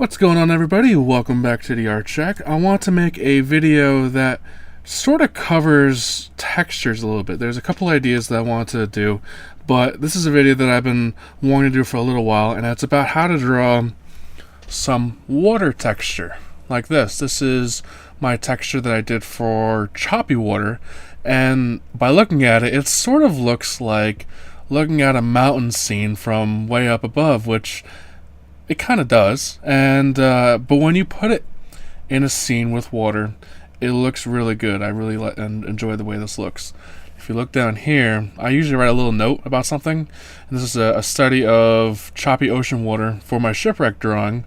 What's going on, everybody? Welcome back to the Art Shack. I want to make a video that sort of covers textures a little bit. There's a couple ideas that I want to do, but this is a video that I've been wanting to do for a little while, and it's about how to draw some water texture like this. This is my texture that I did for choppy water, and by looking at it, it sort of looks like looking at a mountain scene from way up above, which it kind of does, and but when you put it in a scene with water, it looks really good. I really enjoy the way this looks. If you look down here, I usually write a little note about something, and this is a study of choppy ocean water for my shipwreck drawing,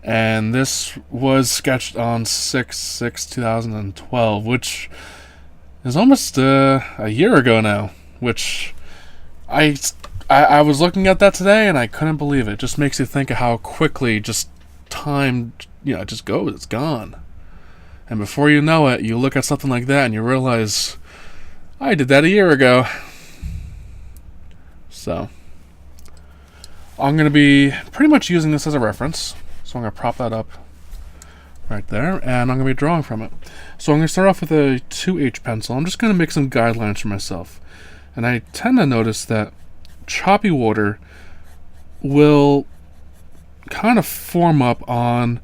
and this was sketched on 6/6/2012, which is almost a year ago now, which I was looking at that today and I couldn't believe it. It just makes you think of how quickly just time, it just goes. It's gone. And before you know it, you look at something like that and you realize, I did that a year ago. So, I'm going to be pretty much using this as a reference. So I'm going to prop that up right there, and I'm going to be drawing from it. So I'm going to start off with a 2H pencil. I'm just going to make some guidelines for myself. And I tend to notice that choppy water will kind of form up on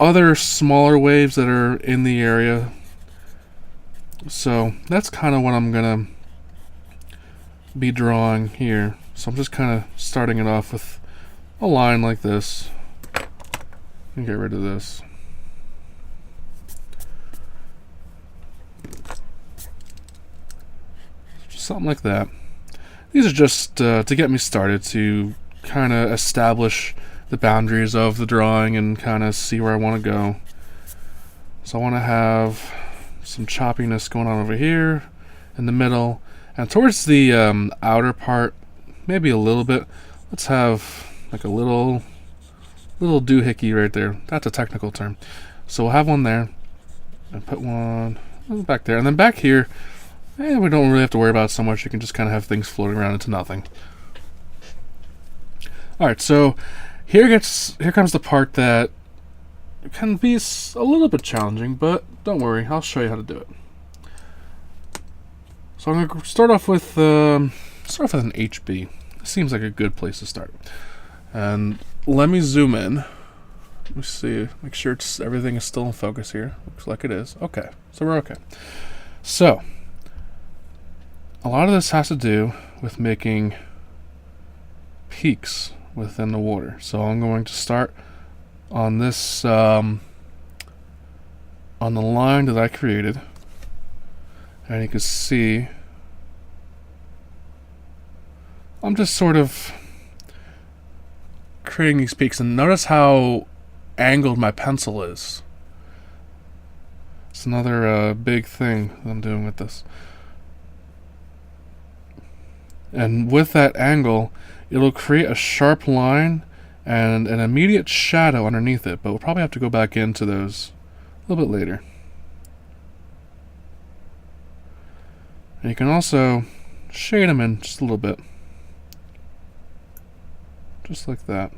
other smaller waves that are in the area. So that's kind of what I'm gonna be drawing here. So I'm just kind of starting it off with a line like this and get rid of this. Just something like that. These are just to get me started, to kind of establish the boundaries of the drawing and kind of see where I want to go. So I want to have some choppiness going on over here in the middle, and towards the outer part, maybe a little bit. Let's have like a little doohickey right there. That's a technical term. So we'll have one there, and put one back there, and then back here, we don't really have to worry about it so much. You can just kind of have things floating around into nothing. Alright, so here comes the part that can be a little bit challenging, but don't worry, I'll show you how to do it. So I'm going to start off with an HB. Seems like a good place to start. And let me zoom in. Let me see, make sure everything is still in focus here. Looks like it is. Okay, so we're okay. So a lot of this has to do with making peaks within the water. So I'm going to start on this, on the line that I created. And you can see, I'm just sort of creating these peaks. And notice how angled my pencil is. It's another big thing that I'm doing with this. And with that angle, it'll create a sharp line and an immediate shadow underneath it, but we'll probably have to go back into those a little bit later. And you can also shade them in just a little bit. Just like that.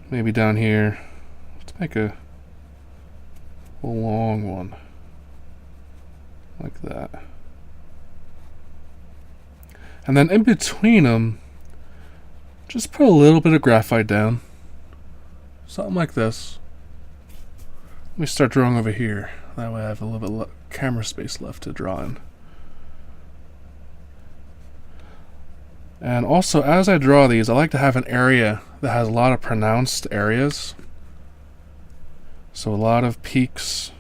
Maybe down here, let's make a long one. Like that. And then in between them, just put a little bit of graphite down. Something like this. Let me start drawing over here. That way I have a little bit camera space left to draw in. And also, as I draw these, I like to have an area that has a lot of pronounced areas. So a lot of peaks.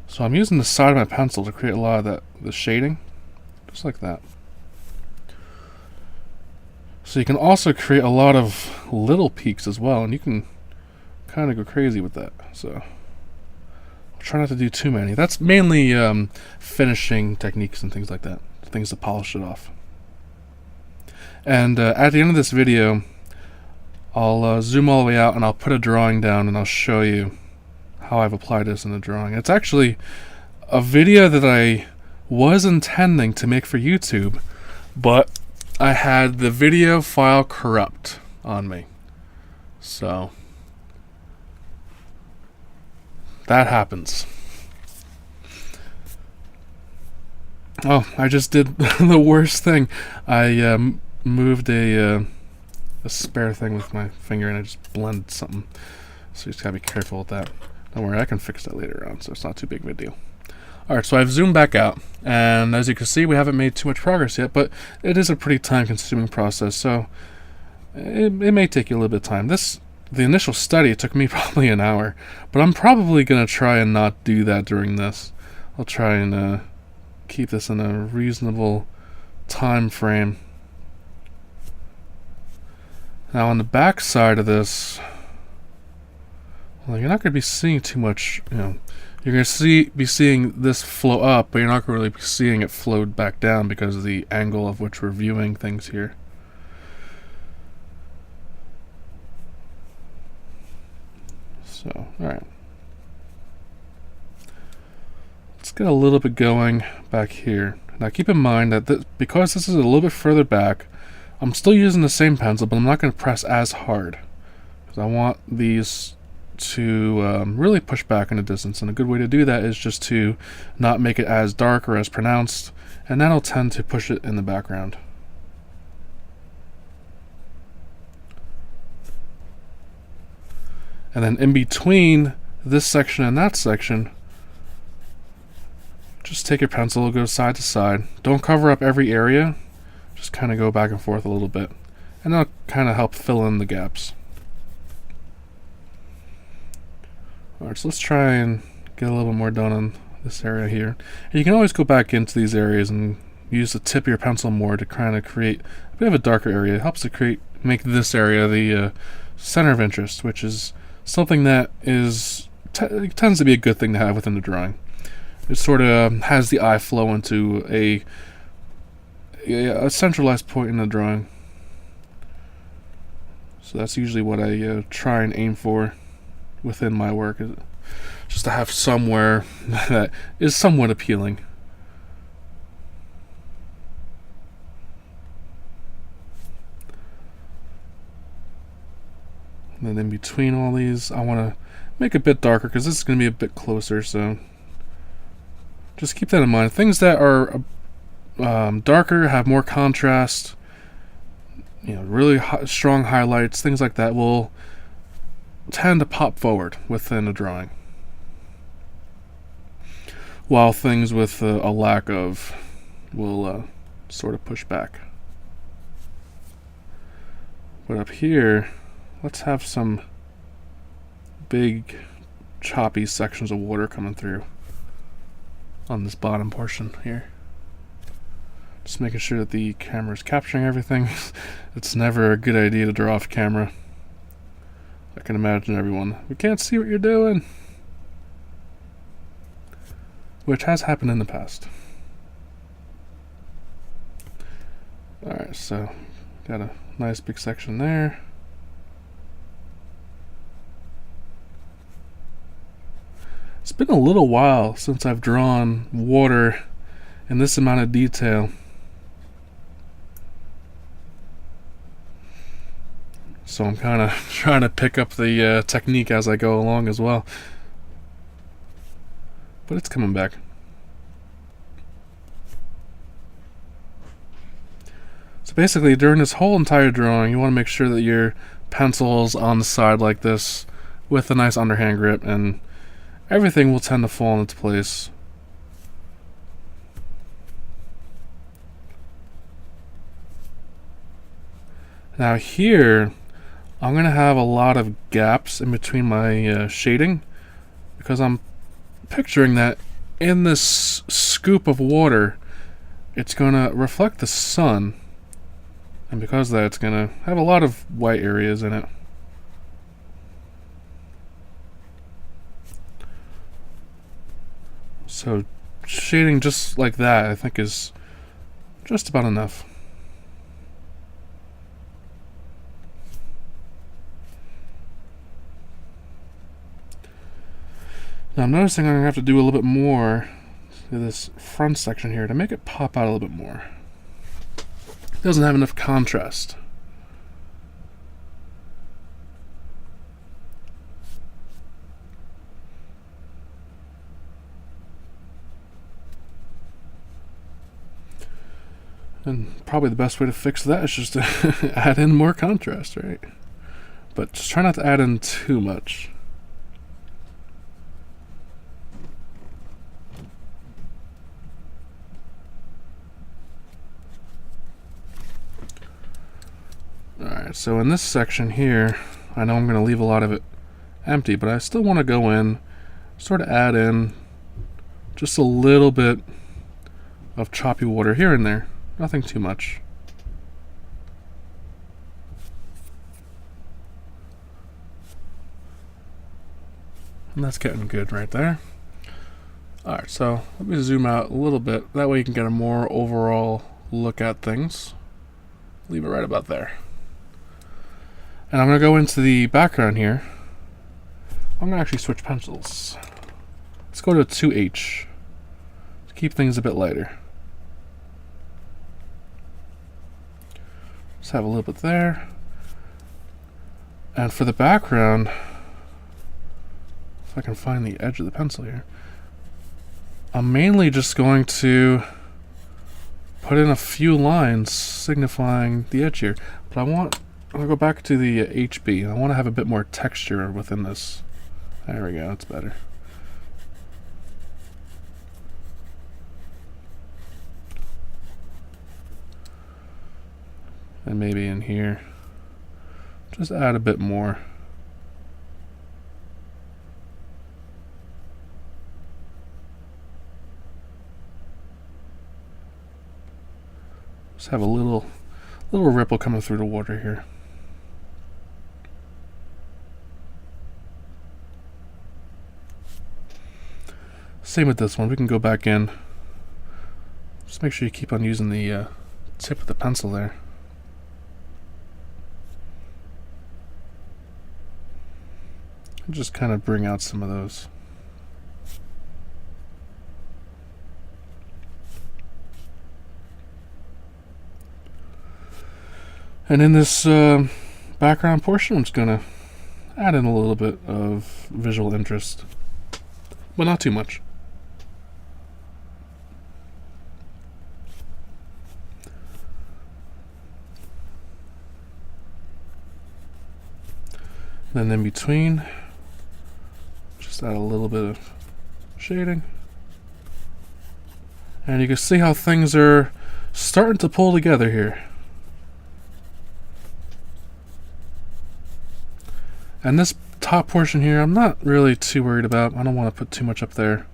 So I'm using the side of my pencil to create a lot of the shading, just like that. So you can also create a lot of little peaks as well, and you can kind of go crazy with that. So I'll try not to do too many. That's mainly finishing techniques and things like that, things to polish it off. And at the end of this video, I'll zoom all the way out and I'll put a drawing down and I'll show you how I've applied this in the drawing. It's actually a video that I was intending to make for YouTube, but I had the video file corrupt on me. So that happens. Oh, I just did the worst thing. I moved a spare thing with my finger and I just blended something. So you just gotta be careful with that. Don't worry, I can fix that later on, so it's not too big of a deal. Alright, so I've zoomed back out, and as you can see, we haven't made too much progress yet, but it is a pretty time-consuming process, so it may take you a little bit of time. The initial study took me probably an hour, but I'm probably going to try and not do that during this. I'll try and keep this in a reasonable time frame. Now on the back side of this, well, you're not going to be seeing too much, you're going to be seeing this flow up, but you're not going to really be seeing it flowed back down because of the angle of which we're viewing things here. So, alright. Let's get a little bit going back here. Now keep in mind that because this is a little bit further back, I'm still using the same pencil, but I'm not going to press as hard, because I want these to really push back in the distance, and a good way to do that is just to not make it as dark or as pronounced, and that'll tend to push it in the background. And then in between this section and that section, just take your pencil, go side to side. Don't cover up every area, just kind of go back and forth a little bit, and that'll kind of help fill in the gaps. Alright, so let's try and get a little bit more done on this area here. And you can always go back into these areas and use the tip of your pencil more to kind of create a bit of a darker area. It helps to make this area the center of interest, which is something that tends to be a good thing to have within the drawing. It sort of has the eye flow into a centralized point in the drawing. So that's usually what I try and aim for within my work, is just to have somewhere that is somewhat appealing. And then in between all these, I want to make it a bit darker because this is going to be a bit closer, so just keep that in mind. Things that are darker, have more contrast, really strong highlights, things like that will tend to pop forward within a drawing, while things with a lack of will sort of push back. But up here, let's have some big choppy sections of water coming through on this bottom portion here. Just making sure that the camera is capturing everything. It's never a good idea to draw off camera. I can imagine everyone, we can't see what you're doing, which has happened in the past. Alright, so got a nice big section there. It's been a little while since I've drawn water in this amount of detail. So I'm kind of trying to pick up the technique as I go along as well. But it's coming back. So basically, during this whole entire drawing, you want to make sure that your pencil's on the side like this with a nice underhand grip, and everything will tend to fall into place. Now here, I'm going to have a lot of gaps in between my shading, because I'm picturing that in this scoop of water, it's going to reflect the sun, and because of that, it's going to have a lot of white areas in it. So shading just like that, I think, is just about enough. Now I'm noticing I'm going to have to do a little bit more to this front section here to make it pop out a little bit more. It doesn't have enough contrast. And probably the best way to fix that is just to add in more contrast, right? But just try not to add in too much. Alright, so in this section here, I know I'm going to leave a lot of it empty, but I still want to go in, sort of add in just a little bit of choppy water here and there. Nothing too much. And that's getting good right there. Alright, so let me zoom out a little bit. That way you can get a more overall look at things. Leave it right about there. And I'm going to go into the background here. I'm going to actually switch pencils. Let's go to 2H to keep things a bit lighter. Just have a little bit there. And for the background, if I can find the edge of the pencil here, I'm mainly just going to put in a few lines signifying the edge here. But I'll go back to the HB. I want to have a bit more texture within this. There we go, that's better. And maybe in here, just add a bit more. Just have a little ripple coming through the water here. Same with this one. We can go back in. Just make sure you keep on using the tip of the pencil there. And just kind of bring out some of those. And in this background portion, I'm just going to add in a little bit of visual interest, but not too much. Then in between, just add a little bit of shading. And you can see how things are starting to pull together here. And this top portion here, I'm not really too worried about. I don't want to put too much up there.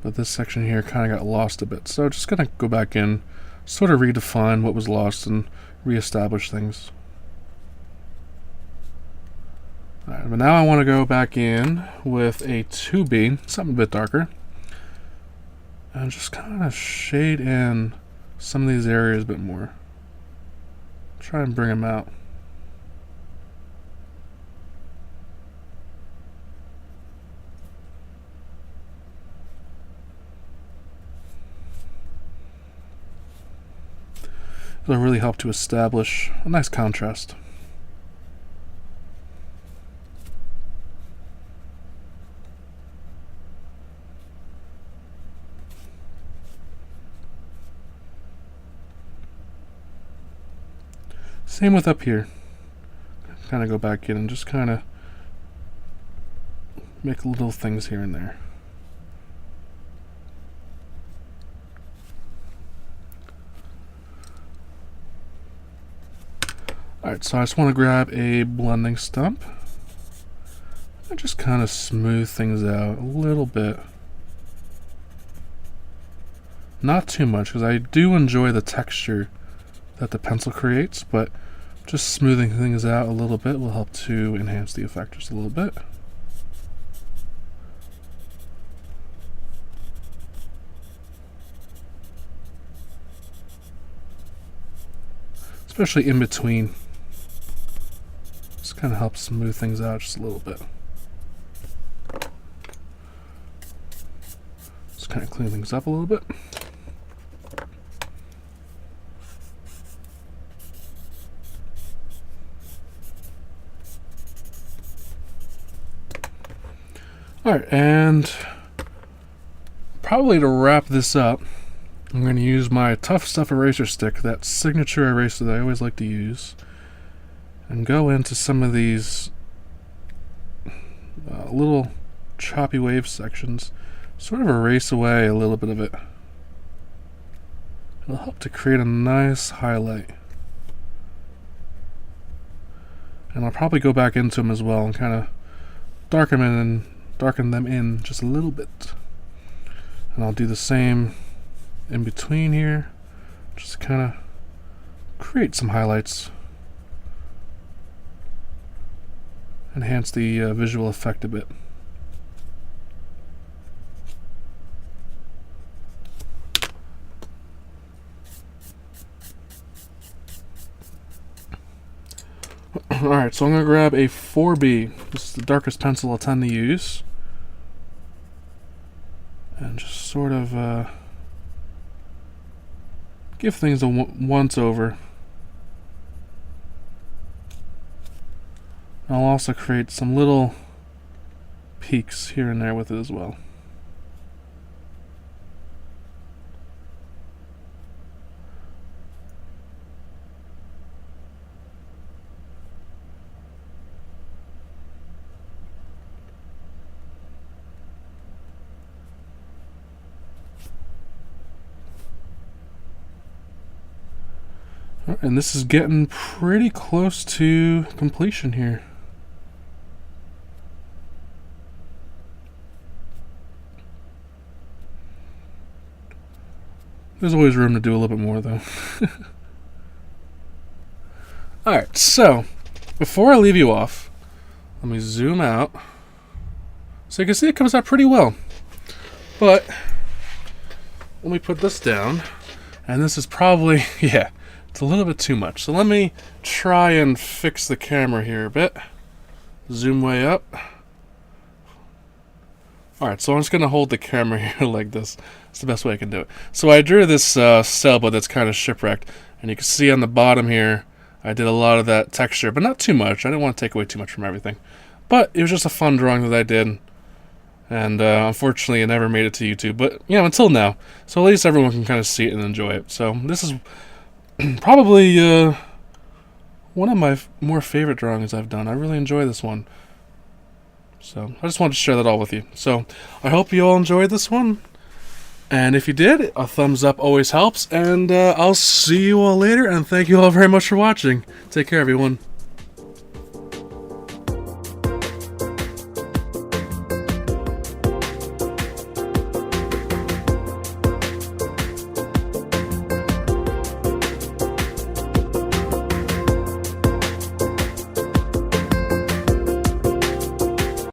But this section here kind of got lost a bit. So just going to go back in, sort of redefine what was lost and reestablish things. Alright, but now I want to go back in with a 2B, something a bit darker. And just kind of shade in some of these areas a bit more. Try and bring them out. It'll really help to establish a nice contrast. Same with up here. Kind of go back in and just kind of make little things here and there. Alright, so I just want to grab a blending stump and just kind of smooth things out a little bit. Not too much, because I do enjoy the texture that the pencil creates, but just smoothing things out a little bit will help to enhance the effect just a little bit. Especially in between. Just kind of helps smooth things out just a little bit. kind of clean things up a little bit. Alright, and probably to wrap this up, I'm going to use my Tough Stuff eraser stick, that signature eraser that I always like to use, and go into some of these little choppy wave sections, sort of erase away a little bit of it. It'll help to create a nice highlight. And I'll probably go back into them as well and kind of darken them in just a little bit. And I'll do the same in between here, just kind of create some highlights, enhance the visual effect a bit. Alright, so I'm going to grab a 4B. This is the darkest pencil I tend to use. And just sort of give things a once over. I'll also create some little peaks here and there with it as well. And this is getting pretty close to completion here. There's always room to do a little bit more though. Alright, so before I leave you off, let me zoom out. So you can see it comes out pretty well. But let me put this down. And this is probably, yeah, it's a little bit too much. So let me try and fix the camera here a bit. Zoom way up. Alright, so I'm just going to hold the camera here like this. It's the best way I can do it. So I drew this sailboat that's kind of shipwrecked. And you can see on the bottom here, I did a lot of that texture, but not too much. I didn't want to take away too much from everything. But it was just a fun drawing that I did. And unfortunately, it never made it to YouTube. But, you know, until now. So at least everyone can kind of see it and enjoy it. So this is probably one of my more favorite drawings I've done. I really enjoy this one. So I just wanted to share that all with you. So I hope you all enjoyed this one. And if you did, a thumbs up always helps. And I'll see you all later. And thank you all very much for watching. Take care, everyone.